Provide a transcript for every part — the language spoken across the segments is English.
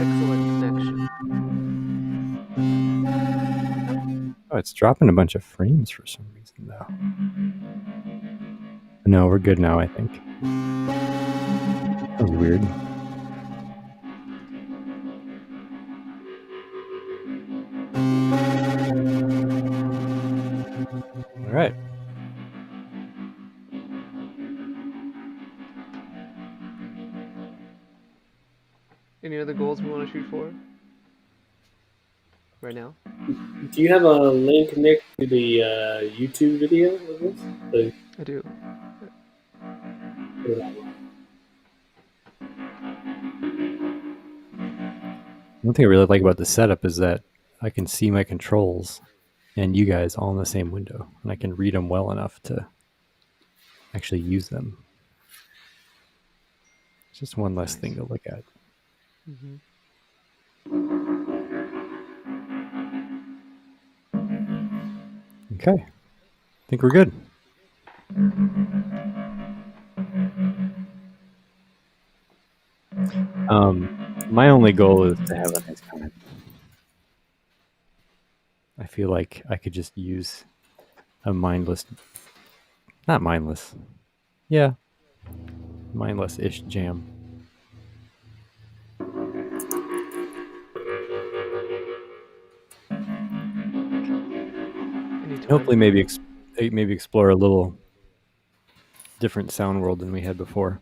Excellent connection. Oh, it's dropping a bunch of frames for some reason, though. No, we're good now, I think. That was weird. All right. Any other goals we want to shoot for right now? Do you have a link, Nick, to the YouTube video of this? I do. One thing I really like about the setup is that I can see my controls and you guys all in the same window, and I can read them well enough to actually use them. It's just one less thing to look at. Mm-hmm. Okay. I think we're good. My only goal is to have a nice comment. I feel like I could just use a mindless, not mindless, yeah, mindless-ish jam. Anytime. Hopefully, maybe explore a little different sound world than we had before.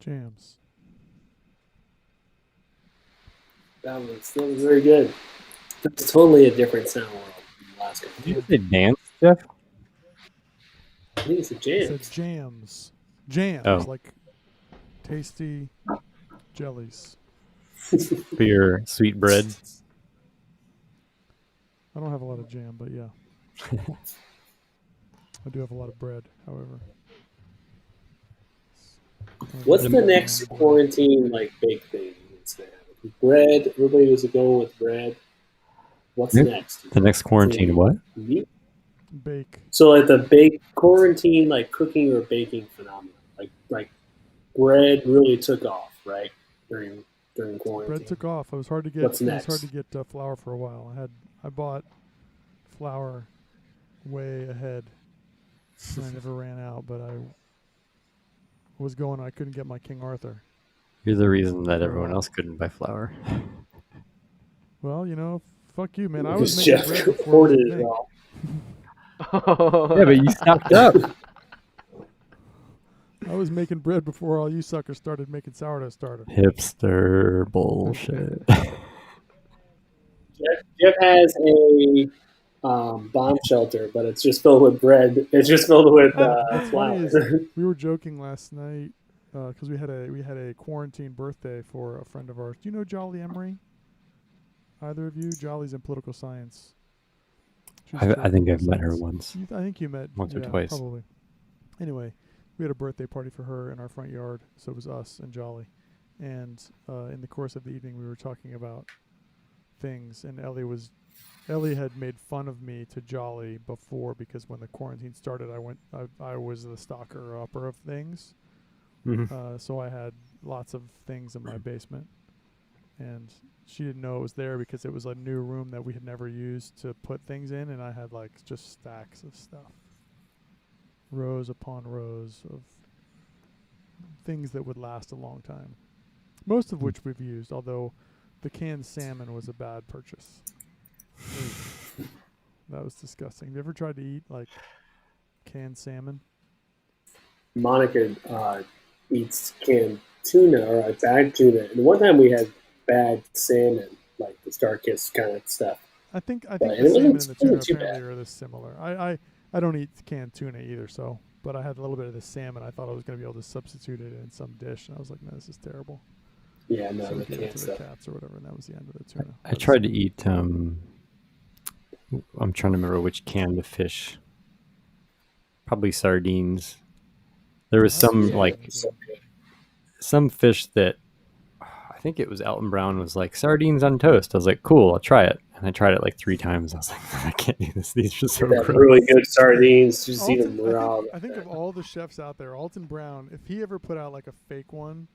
Jams. That was very good. That's totally a different sound world from the last one. Did you say dance, Jeff? I think it's a I jam. said jams. Jams, Oh. like tasty jellies. For your sweet bread. I don't have a lot of jam, but yeah. I do have a lot of bread, however. What's the next quarantine like big thing? Bread. Everybody was going with bread. What's Yep. next? The next quarantine, what? Meat? Bake. So like the bake quarantine, like cooking or baking phenomenon, like bread really took off, right? During quarantine. Bread took off. It was hard to get. What's It was next? hard to get flour for a while. I bought flour way ahead, and I never ran out. But I was going. I couldn't get my King Arthur. You're the reason that everyone else couldn't buy flour. Well, fuck you, man. I was Because making Jeff bread before it was hoarded a it thing. all. Yeah, but you stocked up. I was making bread before all you suckers started making sourdough starter. Hipster bullshit. Jeff has a bomb shelter, but it's just filled with bread. It's just filled with What's funny flour. is we were joking last night because we had a quarantine birthday for a friend of ours. Do you know Jolly Emery? Either of you? Jolly's in political science. I think I've met her once. I think you met once or twice. Probably. Anyway, we had a birthday party for her in our front yard, so it was us and Jolly. And in the course of the evening, we were talking about things, and Ellie had made fun of me to Jolly before because when the quarantine started, I was the stalker upper of things. Mm-hmm. So I had lots of things in my basement, and she didn't know it was there because it was a new room that we had never used to put things in, and I had like just stacks of stuff, rows upon rows of things that would last a long time, most of which we've used, although the canned salmon was a bad purchase. That was disgusting. Have you ever tried to eat like canned salmon? Monica eats canned tuna or bagged tuna, and one time we had bagged salmon, like the Starkist kind of stuff. I think But the it salmon and wasn't the tuna too apparently bad. are this similar. I don't eat canned tuna either, so but I had a little bit of the salmon. I thought I was going to be able to substitute it in some dish, and I was like, no, this is terrible. Yeah, no, So I the gave it canned to the stuff. cats or whatever, and that was the end of the tuna. I tried to eat. I'm trying to remember which can of fish. Probably sardines. There was some some fish that I think it was Elton Brown was like sardines on toast. I was like, cool, I'll try it. And I tried it like 3 times. I was like, I can't do this. These are so gross. Really good sardines. Just eat them raw. I think of all the chefs out there, Alton Brown, if he ever put out like a fake one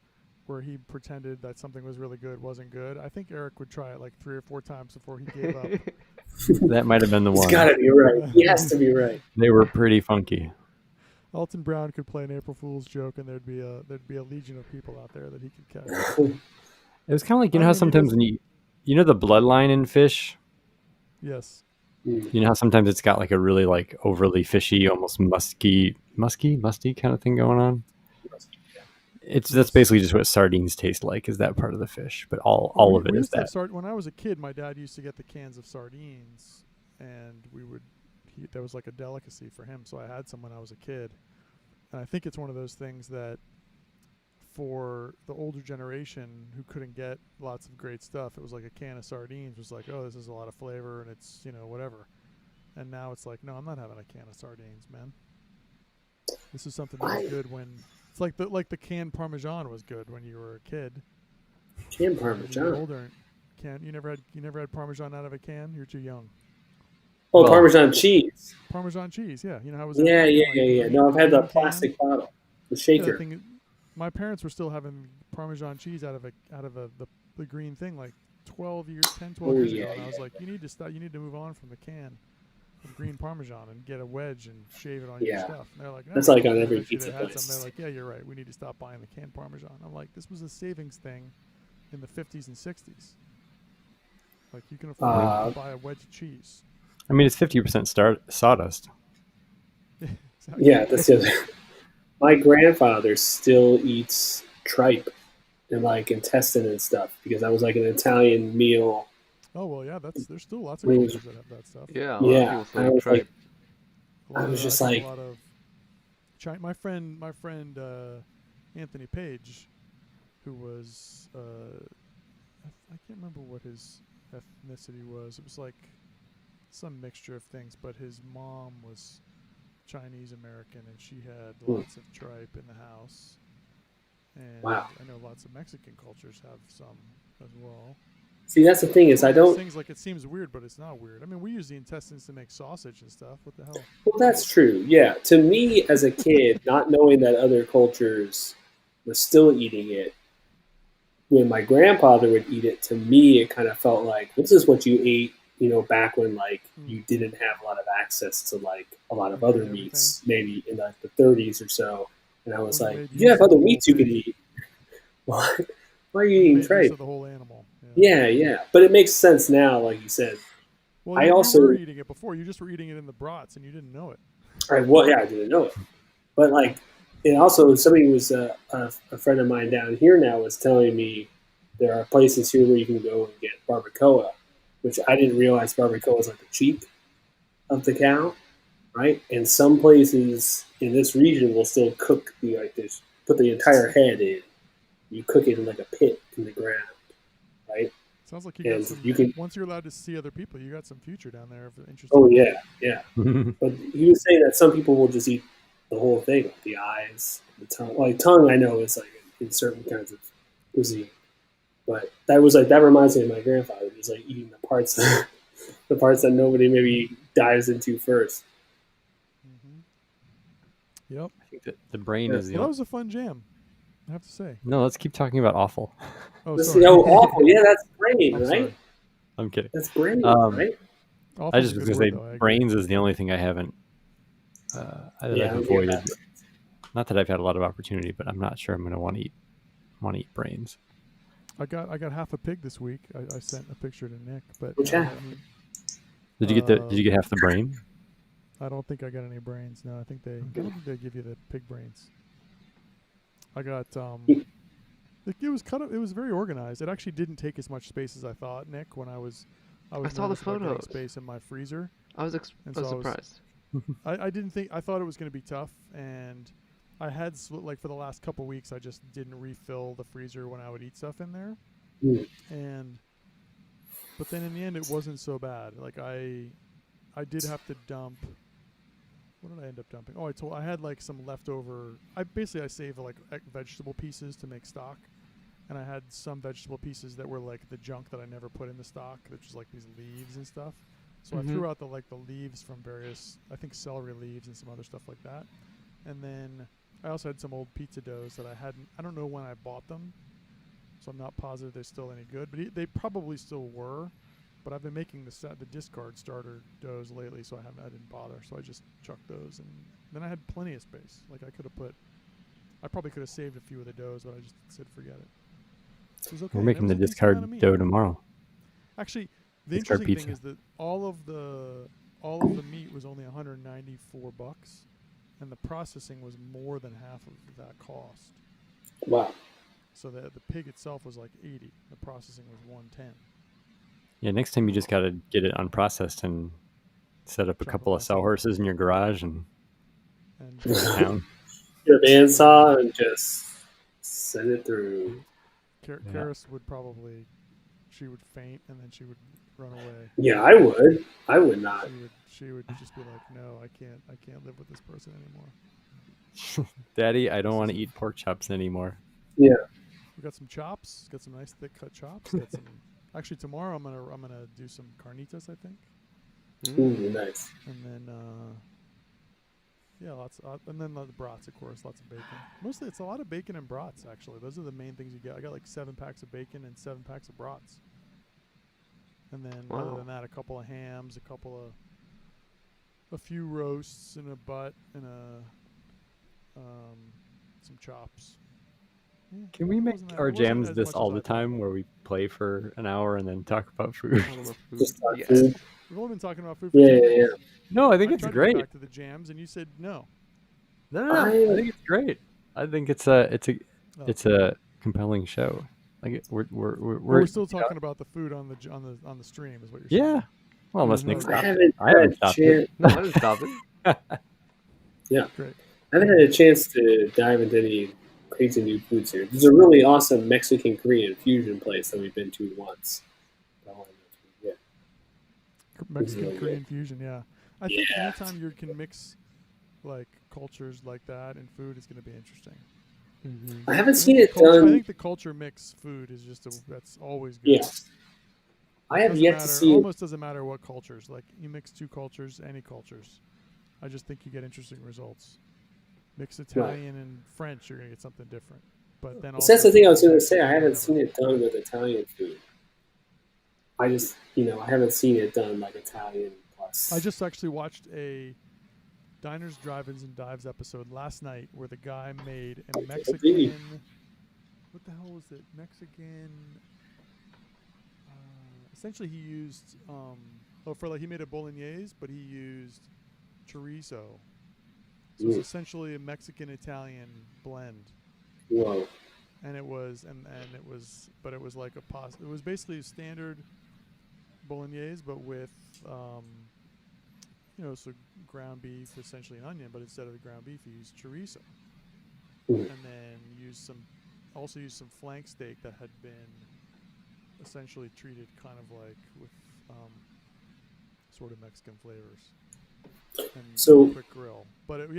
where he pretended that something was really good wasn't good, I think Eric would try it like 3 or 4 times before he gave up. That might have been the He's one. got to be right. He has to be right. They were pretty funky. Alton Brown could play an April Fool's joke, and there'd be a legion of people out there that he could catch. It was kind of like, you know how sometimes when you know the bloodline in fish? Yes. You know how sometimes it's got like a really like overly fishy, almost musty kind of thing going on? That's basically just what sardines taste like, is that part of the fish. But all of it is that. When I was a kid, my dad used to get the cans of sardines, and that was like a delicacy for him. So I had some when I was a kid. And I think it's one of those things that for the older generation who couldn't get lots of great stuff, it was like a can of sardines was like, oh, this is a lot of flavor and it's, whatever. And now it's like, no, I'm not having a can of sardines, man. This is something that was good when it's like the canned Parmesan was good when you were a kid. Canned Parmesan. When you're older, you never had Parmesan out of a can? You're too young. Oh, Parmesan cheese. Parmesan cheese, yeah. You know how it was? Yeah. No, I've had the plastic bottle, the shaker. Yeah, my parents were still having Parmesan cheese out of the green thing like 12 years ago. And I was like, you need to stop. You need to move on from the can of green Parmesan and get a wedge and shave it on your stuff. And they're like, no, that's like on every pizza place. They're like, yeah, you're right. We need to stop buying the canned Parmesan. I'm like, this was a savings thing in the 50s and 60s. Like you can afford to buy a wedge of cheese. I mean, it's 50% sawdust. Exactly. Yeah, that's it. My grandfather still eats tripe. and like intestine and stuff because that was like an Italian meal. Oh well, yeah. There's still lots of It was, cultures that have that stuff. Yeah, a lot of yeah, people still I eat was like, tripe. I was I just think a like, lot of my friend Anthony Page, who was I can't remember what his ethnicity was. It was like some mixture of things, but his mom was Chinese American, and she had lots of tripe in the house. And wow. I know lots of Mexican cultures have some as well. See, that's the thing It's is one I of those don't. things like it seems weird, but it's not weird. I mean, we use the intestines to make sausage and stuff. What the hell? Well, that's true. Yeah, to me as a kid, not knowing that other cultures were still eating it, when my grandfather would eat it, to me it kind of felt like this is what you ate, back when like you didn't have a lot of access to like a lot of When you other had everything. meats, maybe in like the 30s or so. And I was When you like, made you use have of the other whole meats you could pig. eat. Why are you When you eating made use tripe? of the whole animal. Yeah. Yeah, yeah. But it makes sense now, like you said. Well, I you were also, eating it before. You just were eating it in the brats, and you didn't know it. yeah, I didn't know it. But like, and also somebody was a friend of mine down here now was telling me there are places here where you can go and get barbacoa, which I didn't realize barbacoa is like the cheek of the cow, right? And some places in this region will still cook the like this, put the entire head in. You cook it in like a pit in the ground, right? Sounds like you got And some. you can. Once you're allowed to see other people, you got some future down there. Of interesting. Oh yeah, yeah. But he was saying that some people will just eat the whole thing, like the eyes, the tongue. Like tongue, I know is like in certain kinds of cuisine. But that reminds me of my grandfather, just like eating the parts, the parts that nobody maybe dives into first. Yep. I think that the brain is the Well, that only. was a fun jam. I have to say. No, let's keep talking about awful. Oh, This, sorry. awful. Yeah, that's brain, I'm right? sorry. I'm kidding. That's brain, Um, right? I Awful's just a was good gonna say word, though. I agree. brains is the only thing I haven't that Yeah, I've I'm avoided. Not that I've had a lot of opportunity, but I'm not sure I'm gonna want to eat brains. I got half a pig this week. I sent a picture to Nick, but Which I half? mean, Did you get half the brain? I don't think I got any brains. No, I don't think they give you the pig brains. I got it was cut up. It was very organized. It actually didn't take as much space as I thought, Nick. When I was saw the nervous about getting photos. space in my freezer. I was surprised. I didn't think. I thought it was going to be tough, and I had like for the last couple weeks, I just didn't refill the freezer when I would eat stuff in there, but then in the end, it wasn't so bad. Like I did have to dump. What did I end up dumping? Oh, I had like some leftover. I save like vegetable pieces to make stock, and I had some vegetable pieces that were like the junk that I never put in the stock, which is like these leaves and stuff. So I threw out the leaves from various, I think celery leaves and some other stuff like that, and then I also had some old pizza doughs that I don't know when I bought them, so I'm not positive they're still any good, but they probably still were. But I've been making the discard starter doughs lately, so I didn't bother. So I just chucked those, and then I had plenty of space. Like I probably could have saved a few of the doughs, but I just said forget it. It was okay. We're making the There was a decent amount of discard meat. dough tomorrow. Actually, the Discard interesting pizza. thing is that all of the meat was only $194, and the processing was more than half of that cost. Wow. So the pig itself was like 80. The processing was 110. Yeah, next time you just got to get it unprocessed and set up a Chop it couple of myself. sawhorses in your garage and And go to town. Get a bandsaw and just send it through. Karis would probably, she would faint and then she would run away. Yeah, I would. I would not. She would just be like, no, I can't live with this person anymore. Daddy, I don't want to eat pork chops anymore. Yeah. We got some chops. Got some nice thick cut chops. Got some. Actually, tomorrow I'm gonna do some carnitas, I think. Ooh, nice. And then yeah, and then the brats, of course, lots of bacon. Mostly, it's a lot of bacon and brats. Actually, those are the main things you get. I got like 7 packs of bacon and 7 packs of brats. And then other than that, a couple of hams, a few roasts and a butt and some chops. Yeah, Can we make our it wasn't jams as this much all as the I thought. time where we play for an hour and then talk about food? All about food. Just talk Yes. food. We've only been talking about food for Yeah, 10 yeah, minutes. yeah. No, I think it's tried to great. get back to the jams, and you said no. No. I think it's great. I think it's a compelling show. Like We're still talking about the food on the stream, is what you're saying. Yeah. Well, unless Nick Mhm. stopped I it. haven't I haven't had a stopped chance. it. No, I didn't stop it. Yeah, Great. I haven't had a chance to dive into any crazy new foods here. There's a really awesome Mexican Korean fusion place that we've been to once. That one was pretty good. Mexican really Korean fusion, yeah. I think Yeah. anytime you can mix like cultures like that in food is going to be interesting. Mm-hmm. I haven't I seen think it the culture, I done. think the culture mix food is that's always good. Yeah, I have Doesn't yet matter, to see it. almost doesn't matter what cultures. Like you mix two cultures, any cultures. I just think you get interesting results. Mix Italian and French, you're gonna get something different. But then also That's the thing I was going to say. I whatever. haven't seen it done with Italian food. I just, I haven't seen it done like Italian plus. I just actually watched a Diners, Drive-Ins, and Dives episode last night where the guy made a Mexican. What the hell was it? Mexican. Essentially, he used. He made a bolognese, but he used chorizo. So it's essentially a Mexican-Italian blend. Whoa. And it was, but it was like a pasta. It was basically a standard bolognese, but with, so ground beef, essentially an onion, but instead of the ground beef, you used chorizo, and then also used some flank steak that had been essentially treated kind of like with sort of Mexican flavors. And So- a quick grill, but it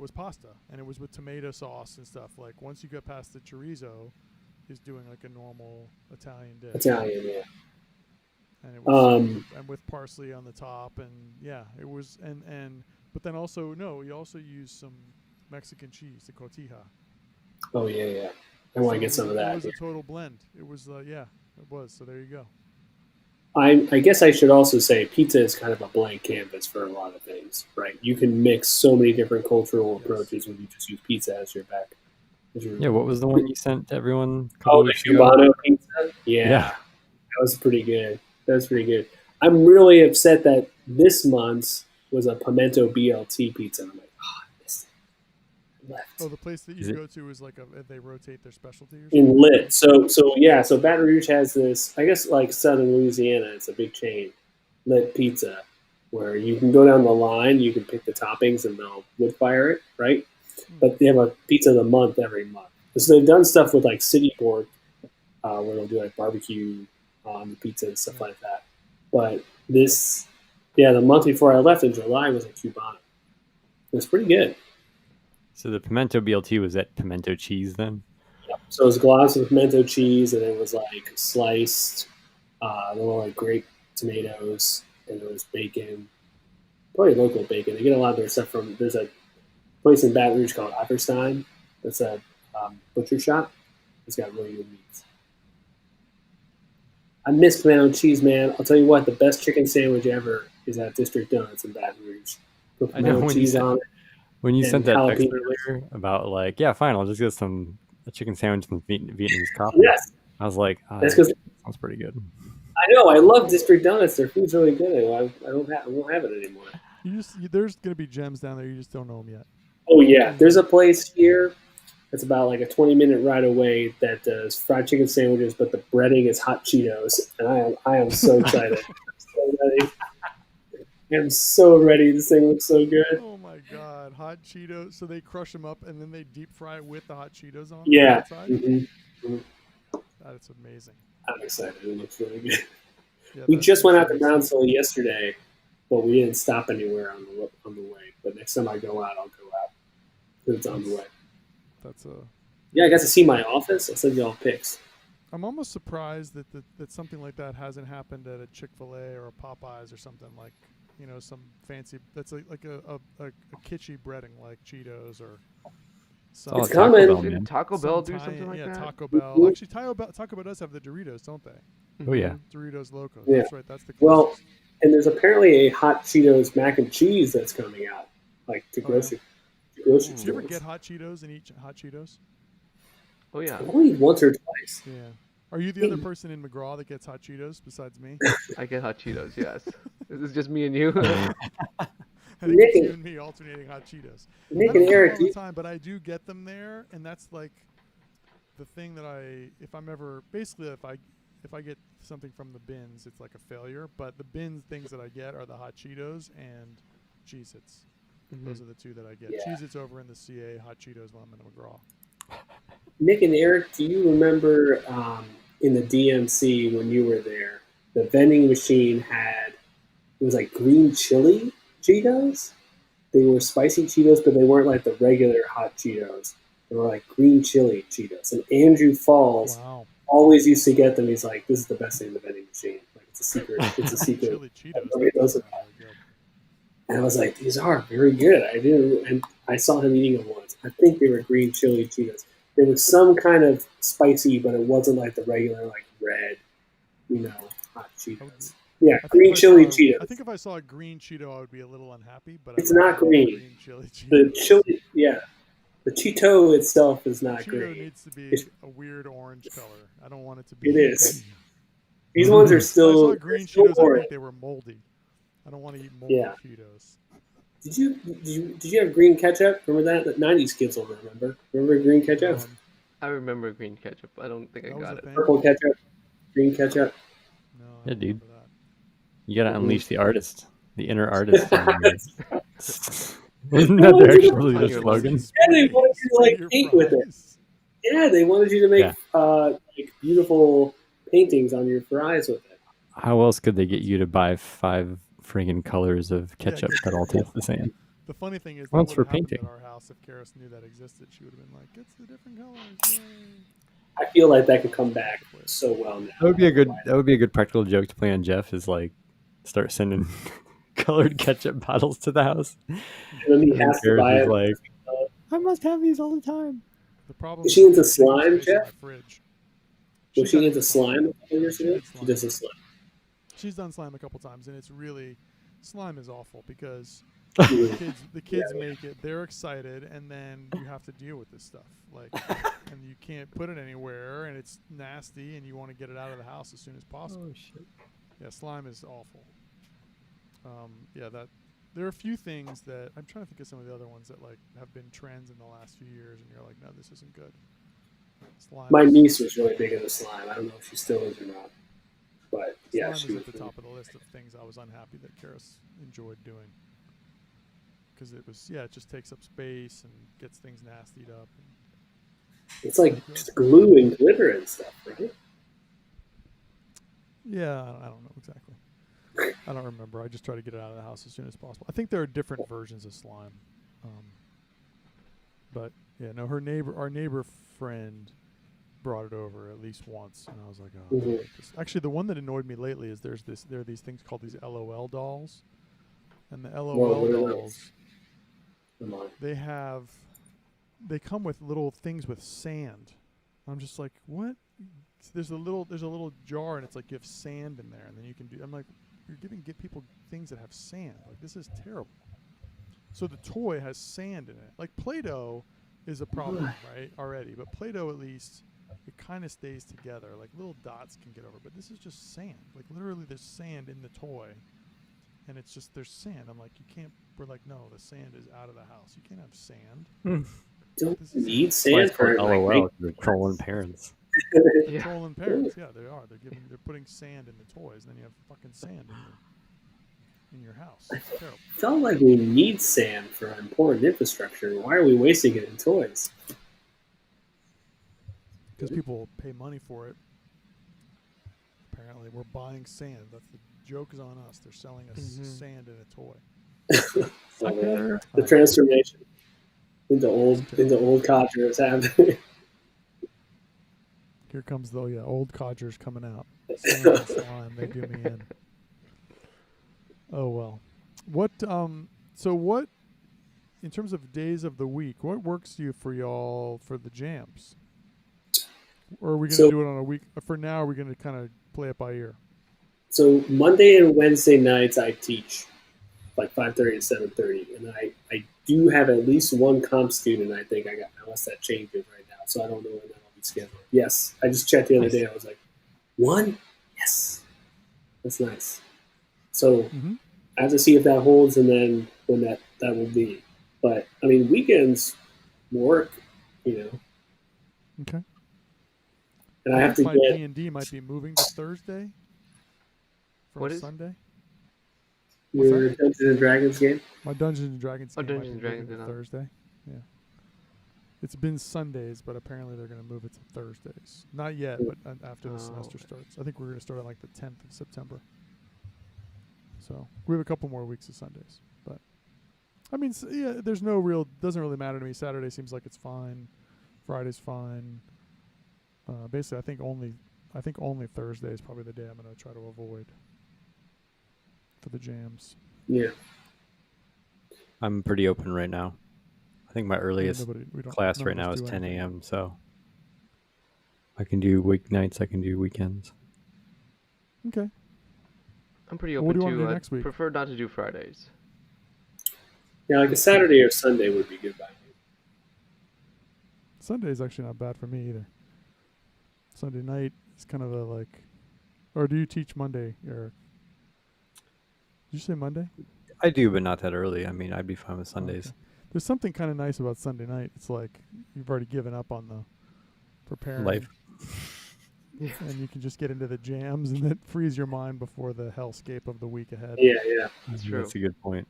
was pasta, and it was with tomato sauce and stuff. Like once you get past the chorizo, he's doing like a normal Italian dish. Italian, yeah. And it was and with parsley on the top, and it was but then also he also used some Mexican cheese, the cotija. Oh yeah. I want to get some of that. It was a total blend. It was it was. So there you go. I guess I should also say pizza is kind of a blank canvas for a lot of things, right? You can mix so many different cultural approaches when you just use pizza as your back. Yeah, what was the one you sent to everyone? The Cubano pizza? Yeah. That was pretty good. I'm really upset that this month's was a pimento BLT pizza. I'm like, I missed it. Left. Oh, the place that you go to is like they rotate their specialty or something? In Lit. So Baton Rouge has this, I guess like Southern Louisiana, it's a big chain, Lit Pizza, where you can go down the line, you can pick the toppings and they'll wood fire it, right? But they have a pizza of the month every month. So they've done stuff with like City Board, where they'll do like barbecue on the pizza and stuff like that. But this, the month before I left in July was a Cubano. It was pretty good. So the pimento BLT was that pimento cheese then? Yep. So it was glossed with pimento cheese, and it was like sliced, little like grape tomatoes, and there was bacon, probably local bacon. They get a lot of their stuff from. There's a place in Baton Rouge called Otterstein. That's a butcher shop. It's got really good meats. I miss pimento cheese, man. I'll tell you what, the best chicken sandwich ever is at District Donuts in Baton Rouge. Put pimento cheese on it. When you sent that text jalapeno. earlier about like, fine, I'll just get a chicken sandwich and Vietnamese coffee. Yes. I was like, That's because sounds pretty good. I know. I love District Donuts. Their food's really good. I won't have it anymore. There's gonna be gems down there. You just don't know them yet. Oh yeah, there's a place here that's about like a 20-minute ride away that does fried chicken sandwiches, but the breading is hot Cheetos, and I am so excited. I'm so ready. This thing looks so good. Oh my god, hot Cheetos! So they crush them up and then they deep fry it with the hot Cheetos on. Yeah. The outside? Mm-hmm. That's amazing. I'm excited. It looks really good. Yeah, We just went out to Brownsville yesterday, but we didn't stop anywhere on the way. But next time I go out, I'll go out because it's on the way. I got to see my office. I'll send you all pics. I'm almost surprised that something like that hasn't happened at a Chick-fil-A or a Popeyes or something like, some fancy. That's like a kitschy breading like Cheetos or. It's coming. Didn't Taco Bell do something like that? Yeah, Taco Bell. Actually, Taco Bell does have the Doritos, don't they? Oh yeah, Doritos Locos. Yeah. That's right. That's the. Well, and there's apparently a hot Cheetos mac and cheese that's coming out, like to grocery. Did you ever get hot Cheetos and eat hot Cheetos? Oh yeah. Only once or twice. Yeah. Are you the other person in McGraw that gets hot Cheetos besides me? I get hot Cheetos. Yes. This is just me and you. I think it's you and me alternating hot Cheetos. Nick I don't and get Eric, them all the time, but I do get them there, and that's like the thing that if I'm ever basically if I get something from the bins, it's like a failure. But the bin things that I get are the hot Cheetos and Cheez-Its. Those are the two that I get. Yeah. Cheez-Its over in the CA, hot Cheetos when I'm in McGraw. Nick and Eric, do you remember in the DMC when you were there, the vending machine had, it was like green chili Cheetos? They were spicy Cheetos, but they weren't like the regular hot Cheetos. They were like green chili Cheetos. And Andrew Falls always used to get them. He's like, this is the best thing in the vending machine. Like, it's a secret. It's a secret. Chili Cheetos. And I was like, these are very good. And I saw him eating them once. I think they were green chili Cheetos. There was some kind of spicy, but it wasn't like the regular, like red, hot Cheetos. Yeah, green chili Cheetos. I think if I saw a green Cheeto, I would be a little unhappy. But it's not green. Chili Cheetos. The chili, yeah, the Cheeto itself is not green. Cheeto needs to be a weird orange color. I don't want it to be. It is. These ones are still. I saw green Cheetos. I think they were moldy. I don't want to eat moldy Cheetos. Did you have green ketchup? Remember that? The 90s kids will remember. Remember green ketchup? I remember green ketchup. I don't think I got it. Purple ketchup, green ketchup. No, yeah, dude. You gotta unleash the artist, the inner artist. Isn't that actually the slogan? Yeah, they wanted you to paint with it. Yeah, they wanted you to make beautiful paintings on your fries with it. How else could they get you to buy 5 friggin' colors of ketchup that all taste the same? The funny thing is, once for painting. At our house, if Karis knew that existed, she would have been like, "It's the different colors." Yay. I feel like that could come back so well now. That would be a good practical joke to play on Jeff. Is like start sending colored ketchup bottles to the house. And then he has to buy it. Like, I must have these all the time. The problem is she into slime, Jeff? Was she into slime? She does a slime. She's done slime a couple times, and it's really slime is awful because the kids make it. They're excited, and then you have to deal with this stuff. Like, and you can't put it anywhere, and it's nasty, and you want to get it out of the house as soon as possible. Oh shit! Yeah, slime is awful. There are a few things that I'm trying to think of some of the other ones that like have been trends in the last few years, and you're like, no, this isn't good. Slime. My niece was really big into slime. I don't know if she still is or not. But yeah, slime she was was at the top of the list of things I was unhappy that Karis enjoyed doing because it just takes up space and gets things nastied up. It's like just glue and glitter and stuff, right? Yeah, I don't know exactly. I don't remember. I just try to get it out of the house as soon as possible. I think there are different versions of slime, but yeah, no. Our neighbor friend brought it over at least once, and I was like, oh. Mm-hmm. Actually, the one that annoyed me lately is there are these things called these LOL dolls, and the LOL dolls, they come with little things with sand. I'm just like, what? There's a little jar, and it's like you have sand in there, and then you can do. I'm like, you're get people things that have sand. Like, this is terrible. So the toy has sand in it. Like Play-Doh is a problem, right? Already, but Play-Doh at least it kind of stays together. Like little dots can get over, but this is just sand. Like literally, there's sand in the toy, and it's just there's sand. I'm like, you can't. We're like, no, the sand is out of the house. You can't have sand. Don't need sand for LOL. You're trolling parents. Trolling parents, yeah, they are. They're putting sand in the toys, and then you have fucking sand in your house. It's terrible. I felt like we need sand for important infrastructure. Why are we wasting it in toys? Because people pay money for it. Apparently, we're buying sand. That's the joke is on us. They're selling us sand in a toy. The transformation into old codger is happening. Here comes old codgers coming out. Slime, they do me in. Oh well. What in terms of days of the week, what works for y'all for the jams? Or are we going to do it on a week? For now, are we going to kind of play it by ear? So Monday and Wednesday nights I teach, like 5:30 and 7:30, and I do have at least one comp student. I think I got, unless that changes right now, so I don't know when that'll be scheduled. Yes, I just checked the other day. I was like, one? Yes, that's nice. So I have to see if that holds, and then when that will be. But I mean, weekends work, you know. Okay. And I have to my get D&D might be moving to Thursday from What is- Sunday. your Dungeons and Dragons game. My Dungeons and Dragons Oh, game might Dungeons be and moving Dragons, to yeah. Thursday. Yeah. It's been Sundays, but apparently they're going to move it to Thursdays. Not yet, but after the semester okay. starts. I think we're going to start on like the 10th of September. So we have a couple more weeks of Sundays. But, I mean, yeah, doesn't really matter to me. Saturday seems like it's fine. Friday's fine. Basically, I think only Thursday is probably the day I'm going to try to avoid for the jams. Yeah. I'm pretty open right now. I think my earliest class right now is 10 a.m. So I can do weeknights. I can do weekends. Okay. I'm pretty Well, what open do you want to do to. next week? Prefer not to do Fridays. Yeah, like a Saturday or Sunday would be good by me. Sunday is actually not bad for me either. Sunday night is kind of a like, or do you teach Monday, Eric? Did you say Monday? I do, but not that early. I mean, I'd be fine with Sundays. Okay. There's something kind of nice about Sunday night. It's like you've already given up on the preparing. Life. And you can just get into the jams, and it frees your mind before the hellscape of the week ahead. Yeah, yeah. That's true. That's a good point.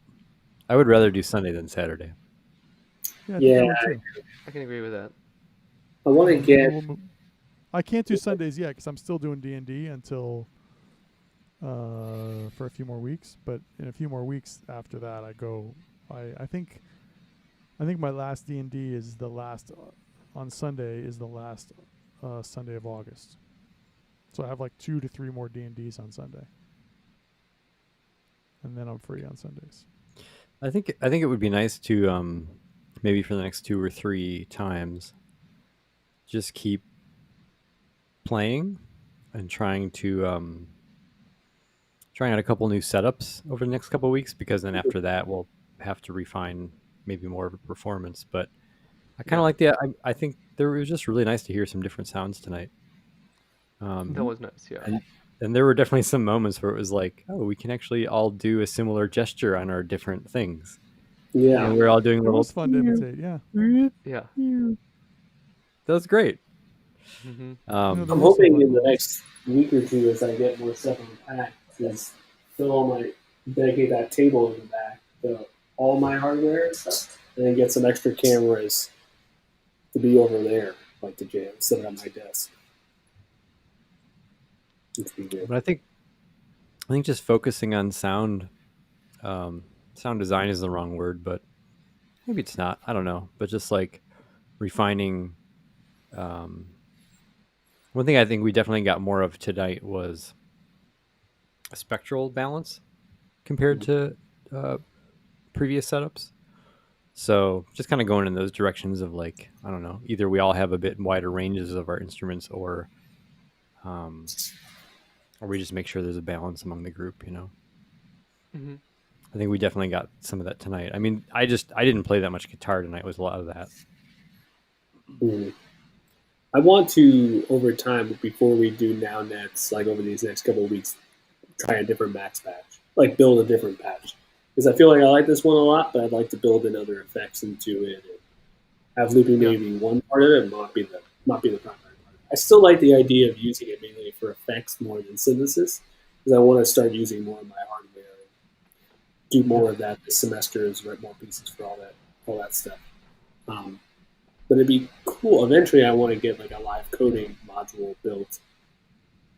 I would rather do Sunday than Saturday. Yeah, I Yeah, think I would too. I can agree with that. I want to get. I can't do Sundays yet because I'm still doing D&D until for a few more weeks. But in a few more weeks after that, I go. I think my last D&D is the last on Sunday is the last Sunday of August. So I have like 2 to 3 more D&Ds on Sunday, and then I'm free on Sundays. I think it would be nice to maybe for the next 2 or 3 times just keep playing and trying out a couple new setups over the next couple of weeks, because then after that we'll have to refine maybe more of a performance. But I kind of like the. I think it was just really nice to hear some different sounds tonight. That was nice, yeah. And there were definitely some moments where it was like, oh, we can actually all do a similar gesture on our different things. Yeah. And we're all doing It little. was fun to imitate. Yeah. Yeah. That was great. Mm-hmm. I'm hoping in the next week or two, as I get more stuff unpacked, is fill all my dedicate that table in the back to all my hardware and stuff, and then get some extra cameras to be over there, like the jam, set it on my desk. But I think just focusing on sound design is the wrong word, but maybe it's not. I don't know. But just like refining. One thing I think we definitely got more of tonight was a spectral balance compared to previous setups. So just kind of going in those directions of like, I don't know, either we all have a bit wider ranges of our instruments, or we just make sure there's a balance among the group, you know. Mm-hmm. I think we definitely got some of that tonight. I mean, I didn't play that much guitar tonight. It was a lot of that. Mm. I want to, over time, before we do now nets, like over these next couple of weeks, try a different max patch, like build a different patch. Because I feel like I like this one a lot, but I'd like to build in other effects into it and have looping maybe be one part of it and not be the primary part. I still like the idea of using it mainly for effects more than synthesis, because I want to start using more of my hardware and do more of that this semester, as write more pieces for all that stuff. But it'd be cool. Eventually, I want to get like a live coding module built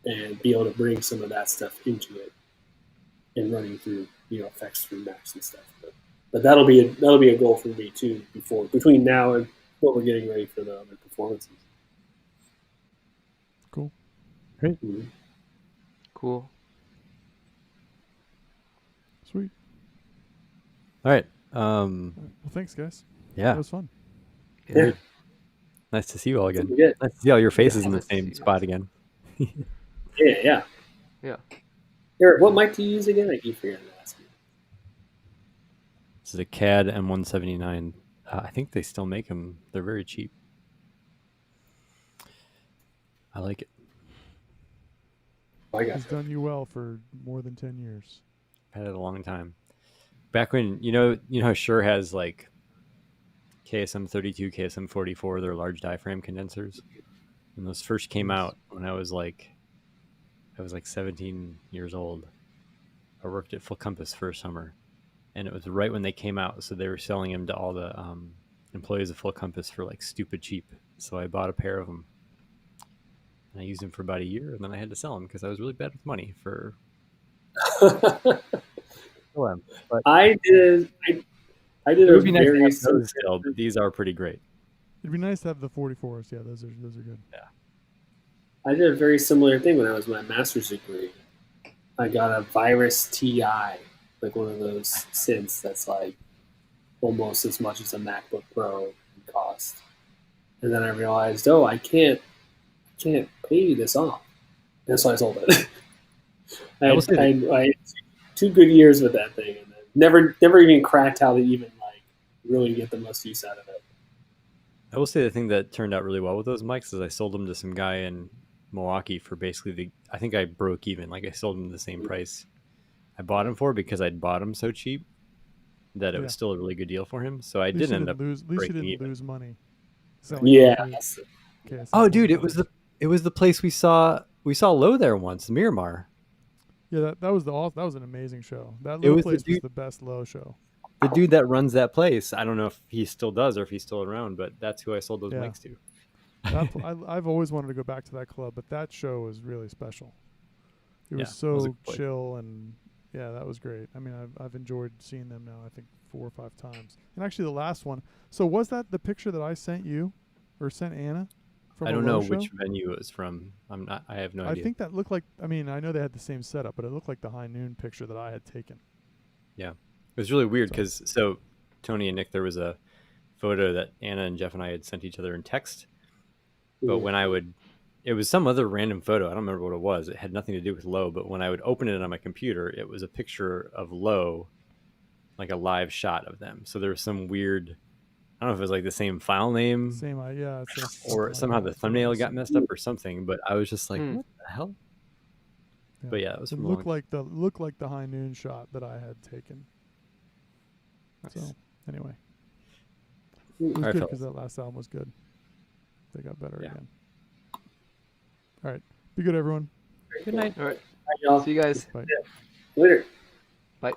and be able to bring some of that stuff into it and running through, effects through Max and stuff. But that'll be a goal for me too. Between now and what we're getting ready for the other performances. Cool. Great. Mm-hmm. Cool. Sweet. All right. Well, thanks, guys. Yeah. That was fun. Yeah. Nice to see you all again. Yeah. Nice to see all your faces in the nice to see same you spot guys. again. Yeah. Yeah. Eric, what mic do you use again? I keep forgetting to ask you. This is a CAD M179. I think they still make them. They're very cheap. I like it. I got He's you. done you well for more than 10 years. I've had it a long time. Back when, you know how Shure has like KSM32, KSM44, they're large diaphragm condensers. When those first came out, when I was like 17 years old. I worked at Full Compass for a summer, and it was right when they came out, so they were selling them to all the employees of Full Compass for like stupid cheap. So I bought a pair of them, and I used them for about a year, and then I had to sell them because I was really bad with money for OM. But I did it a would be nice to very have similar. those still, but these are pretty great. It'd be nice to have the 44s. Yeah, those are good. I did a very similar thing when I was in my master's degree. I got a Virus TI, like one of those synths that's like almost as much as a MacBook Pro in cost. And then I realized, oh, I can't pay this off. And so I sold it. I had 2 good years with that thing, and then never even cracked how to even like really get the most use out of it. I will say the thing that turned out really well with those mics is I sold them to some guy in Milwaukee for basically I think I broke even. Like I sold them the same price I bought them for because I'd bought them so cheap that it was still a really good deal for him. So I did end up lose. At least you breaking didn't even. lose money. Yeah. Okay, Oh, dude, it was the place we saw Low there once, Miramar. Yeah, that was an amazing show. That little place was the best Low show. The dude that runs that place, I don't know if he still does or if he's still around, but that's who I sold those mics to. I've always wanted to go back to that club, but that show was really special. It was so chill, and that was great. I mean, I've enjoyed seeing them now, I think 4 or 5 times. And actually the last one, so was that the picture that I sent you or sent Anna from I don't Low know show? which venue it was from. I have no idea. I think that looked like, I mean, I know they had the same setup, but it looked like the High Noon picture that I had taken. Yeah. It was really weird because Tony and Nick, there was a photo that Anna and Jeff and I had sent each other in text. But when it was some other random photo. I don't remember what it was. It had nothing to do with Low. But when I would open it on my computer, it was a picture of Low, like a live shot of them. So there was some weird, I don't know if it was like the same file name. Or somehow the thumbnail got messed up or something. But I was just like, what the hell? Yeah. But yeah, it was from looked like the High Noon shot that I had taken. Nice. So anyway, it was good because that last album was good. They got better again. All right, be good, everyone. Good night. All right. Bye, y'all. See you guys. Bye. Later. Bye.